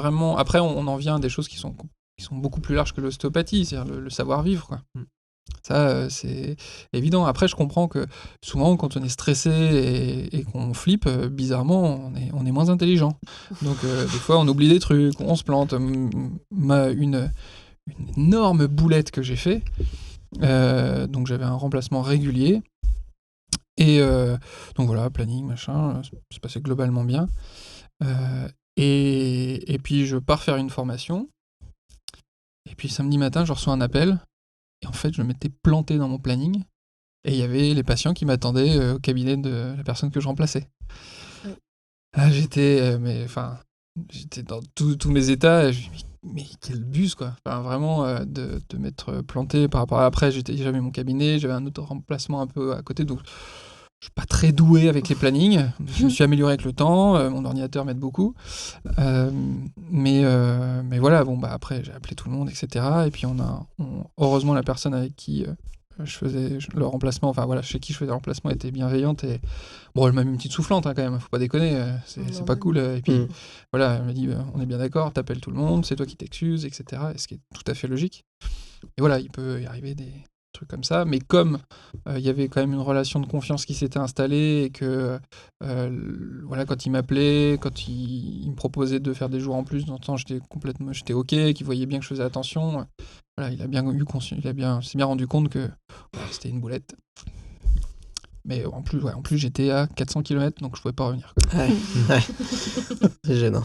vraiment... Après, on en vient à des choses qui sont beaucoup plus larges que l'ostéopathie, c'est-à-dire le savoir-vivre, quoi. Ça, c'est évident. Après, je comprends que souvent, quand on est stressé et qu'on flippe, bizarrement, on est moins intelligent. Donc, des fois, on oublie des trucs, on se plante. Une énorme boulette que j'ai fait, donc j'avais un remplacement régulier. Et donc voilà, planning, machin, ça se passait globalement bien. Et puis, je pars faire une formation. Et puis, samedi matin, je reçois un appel. Et en fait, je m'étais planté dans mon planning. Et il y avait les patients qui m'attendaient au cabinet de la personne que je remplaçais. Ouais. Là, j'étais dans tous mes états. Et je me dis, mais quel bus, quoi. Enfin, vraiment, de m'être planté par rapport à... Après, j'avais mon cabinet, j'avais un autre remplacement un peu à côté. Donc, je suis pas très doué avec les plannings. Je me suis amélioré avec le temps. Mon ordinateur m'aide beaucoup. Mais voilà, après, j'ai appelé tout le monde, etc. Et puis, heureusement, la personne avec qui je faisais le remplacement, enfin voilà, chez qui je faisais le remplacement était bienveillante. Et bon, elle m'a mis une petite soufflante, quand même. Faut pas déconner. C'est pas cool. Et puis, voilà, elle m'a dit, on est bien d'accord, t'appelles tout le monde, c'est toi qui t'excuses, etc. Et ce qui est tout à fait logique. Et voilà, il peut y arriver des trucs comme ça, mais comme il y avait quand même une relation de confiance qui s'était installée et que voilà, quand il m'appelait, quand il me proposait de faire des jours en plus, dans le temps j'étais ok, qu'il voyait bien que je faisais attention, voilà, il a bien eu conscience, s'est bien rendu compte que c'était une boulette. Mais en plus j'étais à 400 km, donc je pouvais pas revenir. Ouais. C'est gênant.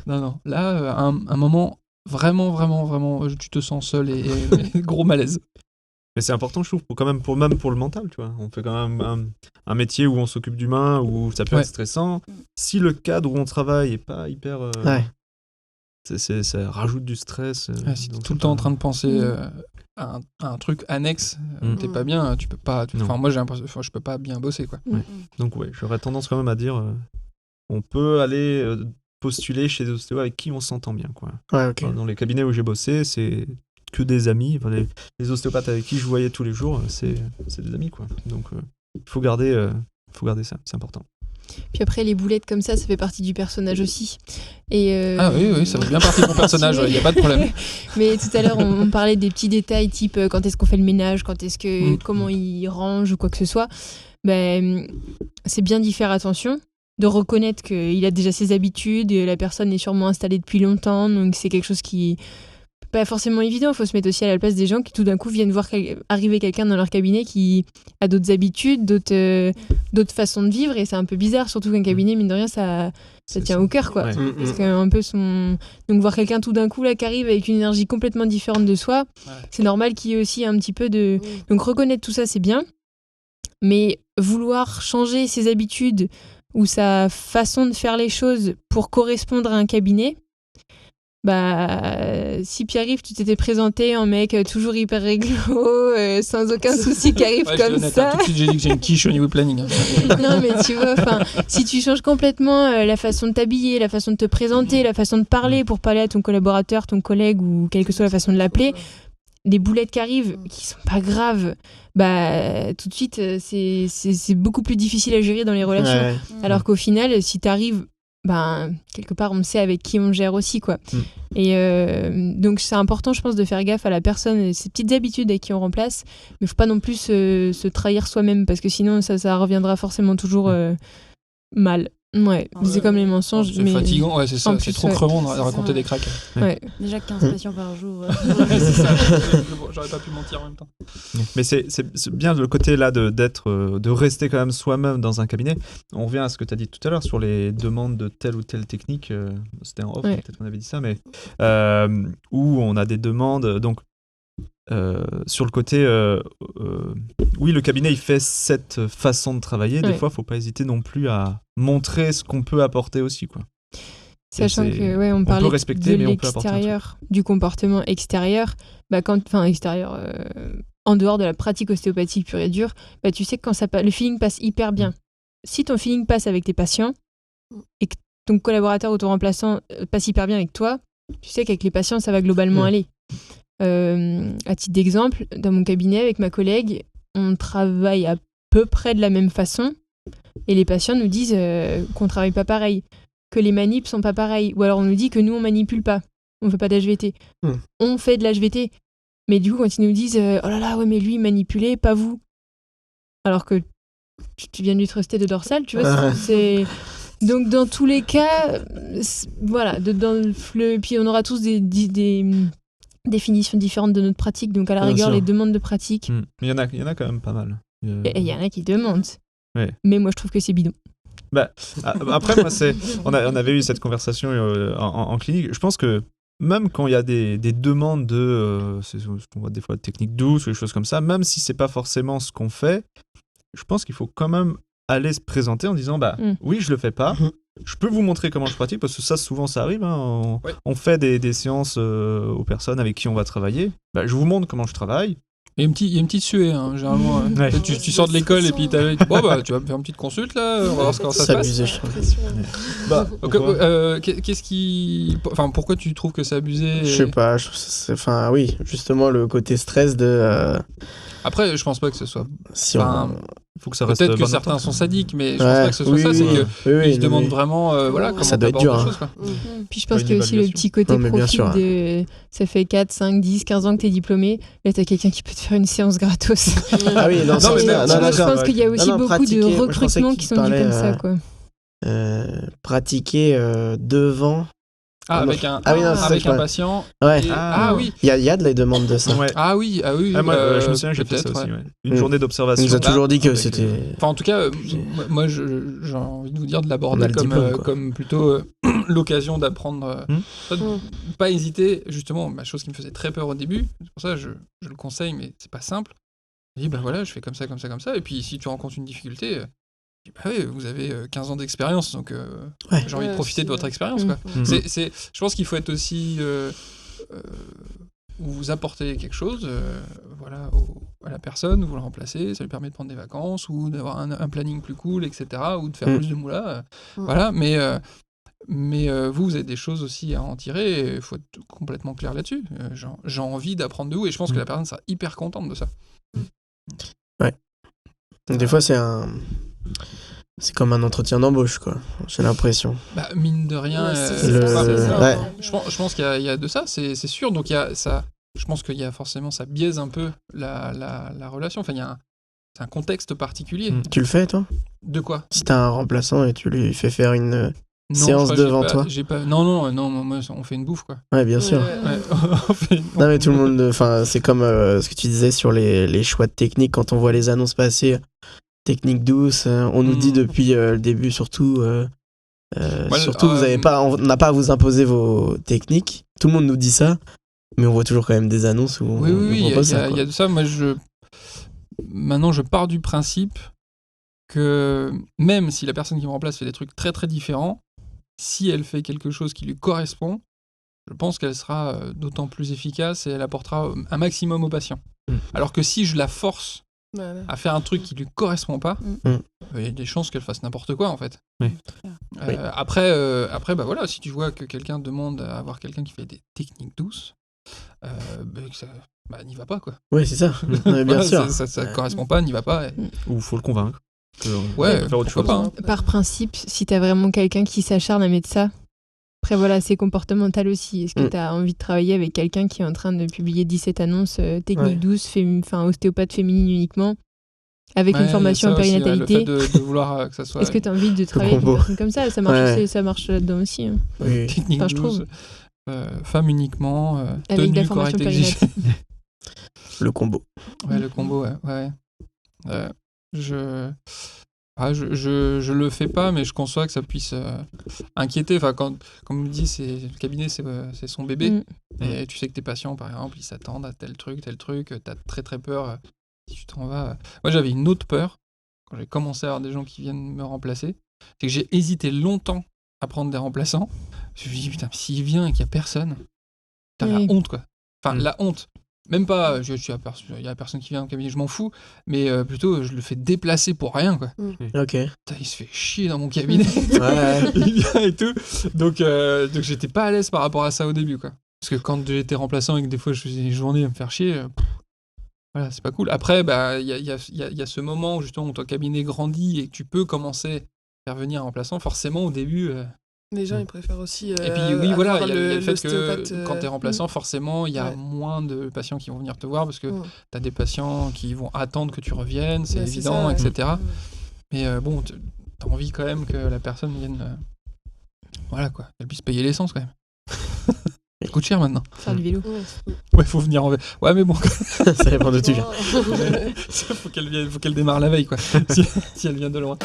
non. Là, un moment vraiment, tu te sens seul et gros malaise. Mais c'est important, je trouve, même pour le mental, tu vois. On fait quand même un métier où on s'occupe d'humains, où ça peut être stressant. Si le cadre où on travaille est pas hyper... ça rajoute du stress. Si t'es tout le temps en train de penser à un truc annexe, t'es pas bien, tu peux pas... Enfin, moi, j'ai l'impression que je peux pas bien bosser, quoi. Ouais. Donc, j'aurais tendance quand même à dire... on peut aller... postuler chez des ostéos avec qui on s'entend bien, quoi. Ouais, okay. Dans les cabinets où j'ai bossé, c'est que des amis. Enfin, les ostéopathes avec qui je voyais tous les jours, c'est des amis, quoi. Donc, il faut garder ça, c'est important. Puis après, les boulettes comme ça fait partie du personnage aussi. Et Ah oui, ça fait bien partie de mon personnage, il n'y a pas de problème. Mais tout à l'heure, on parlait des petits détails, type quand est-ce qu'on fait le ménage, comment il range ou quoi que ce soit. C'est bien d'y faire attention, de reconnaître qu'il a déjà ses habitudes, et la personne est sûrement installée depuis longtemps, donc c'est quelque chose qui... pas forcément évident. Il faut se mettre aussi à la place des gens qui tout d'un coup viennent voir arriver quelqu'un dans leur cabinet qui a d'autres habitudes, d'autres façons de vivre, et c'est un peu bizarre, surtout qu'un cabinet, mine de rien, ça tient au cœur, quoi. Ouais. C'est quand même un peu son... Donc voir quelqu'un tout d'un coup là qui arrive avec une énergie complètement différente de soi, c'est normal qu'il y ait aussi un petit peu de... Donc reconnaître tout ça, c'est bien, mais vouloir changer ses habitudes ou sa façon de faire les choses pour correspondre à un cabinet, si Pierre-Yves, tu t'étais présenté en mec toujours hyper réglo, sans aucun souci qui arrive comme ça. Tout de suite, j'ai dit que j'ai une quiche au niveau planning. Non, mais tu vois, si tu changes complètement la façon de t'habiller, la façon de te présenter, la façon de parler pour parler à ton collaborateur, ton collègue ou quelle que soit la façon de l'appeler, des boulettes qui arrivent, qui sont pas graves, tout de suite, c'est beaucoup plus difficile à gérer dans les relations. Ouais. Alors qu'au final, si t'arrives, quelque part, on sait avec qui on gère aussi, quoi. Et donc, c'est important, je pense, de faire gaffe à la personne et ses petites habitudes avec qui on remplace, mais faut pas non plus se trahir soi-même, parce que sinon, ça reviendra forcément toujours mal. Ouais, c'est comme les mensonges. C'est fatigant, c'est ça, c'est trop crevant de raconter des cracks. Ouais. Déjà 15 patients par jour. C'est ça, j'aurais pas pu mentir en même temps. Mais c'est bien le côté là de rester quand même soi-même dans un cabinet. On revient à ce que tu as dit tout à l'heure sur les demandes de telle ou telle technique. C'était en off, peut-être qu'on avait dit ça, mais où on a des demandes. Donc, sur le côté oui, le cabinet il fait cette façon de travailler, des fois faut pas hésiter non plus à montrer ce qu'on peut apporter aussi, quoi. Sachant que on parlait de l'extérieur, du comportement extérieur, extérieur en dehors de la pratique ostéopathique pure et dure, tu sais que quand le feeling passe hyper bien. Si ton feeling passe avec tes patients et que ton collaborateur ou ton remplaçant passe hyper bien avec toi, tu sais qu'avec les patients ça va globalement aller. À titre d'exemple, dans mon cabinet avec ma collègue, on travaille à peu près de la même façon et les patients nous disent qu'on travaille pas pareil. que les manips sont pas pareils. Ou alors on nous dit que nous, on manipule pas. On fait pas d'HVT. On fait de l'HVT. Mais du coup, quand ils nous disent oh là là, ouais, mais lui, manipulé, pas vous. Alors que tu viens de lui thruster de dorsal, tu vois, c'est... Donc, dans tous les cas, voilà, puis on aura tous des définitions différentes de notre pratique, donc à la rigueur, les demandes de pratique. Il y en a quand même pas mal. Et il y en a qui demandent. Ouais. Mais moi, je trouve que c'est bidon. Après, moi, on avait eu cette conversation en clinique. Je pense que même quand il y a des demandes c'est ce qu'on voit des fois de techniques douces ou des choses comme ça, même si c'est pas forcément ce qu'on fait, je pense qu'il faut quand même aller se présenter en disant oui, je le fais pas, je peux vous montrer comment je pratique, parce que ça souvent ça arrive, hein, on fait des séances aux personnes avec qui on va travailler, je vous montre comment je travaille. Il y a une petite suée, hein, généralement. Tu sors de l'école et puis tu vas me faire une petite consulte là, on va voir comment ça se passe. C'est abusé, je trouve. Qu'est-ce qui... Enfin, pourquoi tu trouves que c'est abusé Je sais pas, oui, justement le côté stress de... Après, je pense pas que ce soit... Faut que ça reste peut-être que certains sont sadiques, mais je pense pas que ce soit ça, c'est qu'ils se demandent vraiment comment ça doit être dur, les choses, quoi. Puis je pense qu'il y a aussi le petit côté profil de... Ça fait 4, 5, 10, 15 ans que t'es diplômé, là t'as quelqu'un qui peut te faire une séance gratos. Ah oui, non, je pense qu'il y a aussi beaucoup de recrutements qui sont dits comme ça, quoi. Pratiquer devant... avec un patient. Ouais. Oui. Il y a de la demande de ça. Ouais. Ah oui. Moi, je me souviens, j'ai fait ça aussi. Ouais. Une journée d'observation. On nous a toujours dit que c'était... Enfin, en tout cas, moi, j'ai envie de vous dire de l'aborder comme plutôt l'occasion d'apprendre. Pas hésiter, justement, chose qui me faisait très peur au début. C'est pour ça que je le conseille, mais c'est pas simple. Je dis, voilà, je fais comme ça. Et puis, si tu rencontres une difficulté... vous avez 15 ans d'expérience, donc j'ai envie de profiter de votre expérience, quoi. Je pense qu'il faut être aussi... vous apportez quelque chose à la personne, vous la remplacez, ça lui permet de prendre des vacances, ou d'avoir un planning plus cool, etc., ou de faire plus de moula. Voilà, mais vous avez des choses aussi à en tirer, et il faut être complètement clair là-dessus. J'ai envie d'apprendre de vous, et je pense que la personne sera hyper contente de ça. Ouais. Des fois, c'est comme un entretien d'embauche, quoi. J'ai l'impression. Mine de rien, je pense qu'il y a de ça, c'est sûr. Donc je pense qu'il y a forcément, ça biaise un peu la relation. Enfin, c'est un contexte particulier. Tu le fais, toi ? De quoi ? Si t'as un remplaçant et tu lui fais faire une séance devant toi. Non, moi, on fait une bouffe, quoi. Ouais, bien sûr. Non, mais tout le monde... Enfin, c'est comme ce que tu disais sur les choix de technique, quand on voit les annonces passer... Technique douce, on nous dit depuis le début surtout on n'a pas à vous imposer vos techniques. Tout le monde nous dit ça, mais on voit toujours quand même des annonces où on propose ça. Il y a de ça. Moi, maintenant, je pars du principe que même si la personne qui me remplace fait des trucs très très différents, si elle fait quelque chose qui lui correspond, je pense qu'elle sera d'autant plus efficace et elle apportera un maximum au patient. Alors que si je la force à faire un truc qui lui correspond pas, il y a des chances qu'elle fasse n'importe quoi, en fait. Après, si tu vois que quelqu'un demande à avoir quelqu'un qui fait des techniques douces, n'y va pas, quoi. Oui, c'est ça. Bien sûr. Ça correspond pas, n'y va pas. Ou faut le convaincre. Faire autre chose. Pas, Par principe, si t'as vraiment quelqu'un qui s'acharne à mettre ça, après c'est comportemental aussi. Est-ce que t'as envie de travailler avec quelqu'un qui est en train de publier 17 annonces techniques douces, ostéopathe féminine uniquement, avec une formation en périnatalité, le fait de vouloir que ça soit... Est-ce que t'as envie de travailler avec une personne comme ça ? Ça marche là-dedans aussi. Hein. Oui. Technique je trouve. Femme uniquement, avec tenue la formation correcte exigée. Le combo. Ouais, le combo, ouais. Je le fais pas, mais je conçois que ça puisse inquiéter. Enfin, comme on me dit, le cabinet, c'est son bébé. Et tu sais que tes patients, par exemple, ils s'attendent à tel truc. T'as très très peur si tu t'en vas. Moi, j'avais une autre peur quand j'ai commencé à avoir des gens qui viennent me remplacer. C'est que j'ai hésité longtemps à prendre des remplaçants. Je me suis dit, putain, s'il vient et qu'il y a personne, la honte, quoi. Enfin, la honte. Même pas, il y a personne qui vient au cabinet, je m'en fous, mais plutôt je le fais déplacer pour rien, quoi. Ok. Putain, il se fait chier dans mon cabinet. Ouais. Il vient et tout. Donc j'étais pas à l'aise par rapport à ça au début, quoi. Parce que quand j'étais remplaçant et que des fois je faisais des journées à me faire chier, voilà, c'est pas cool. Après, il y a ce moment où justement où ton cabinet grandit et que tu peux commencer à faire venir un remplaçant. Forcément, au début, Les gens, ils préfèrent aussi. Et puis oui, voilà, il y a le fait que l'ostéopathe, quand t'es remplaçant, forcément, il y a Ouais. moins de patients qui vont venir te voir parce que Ouais. t'as des patients qui vont attendre que tu reviennes, c'est Ouais, c'est évident, ça, ouais. etc. Mais bon, t'as envie quand même que la personne vienne. Voilà quoi, qu'elle puisse payer l'essence quand même. Ça coûte cher maintenant. Faire du vélo. Ouais. Ouais, faut venir en vélo. Ouais, mais bon, Ça dépend de tu viens. faut qu'elle démarre la veille quoi. Si elle vient de loin.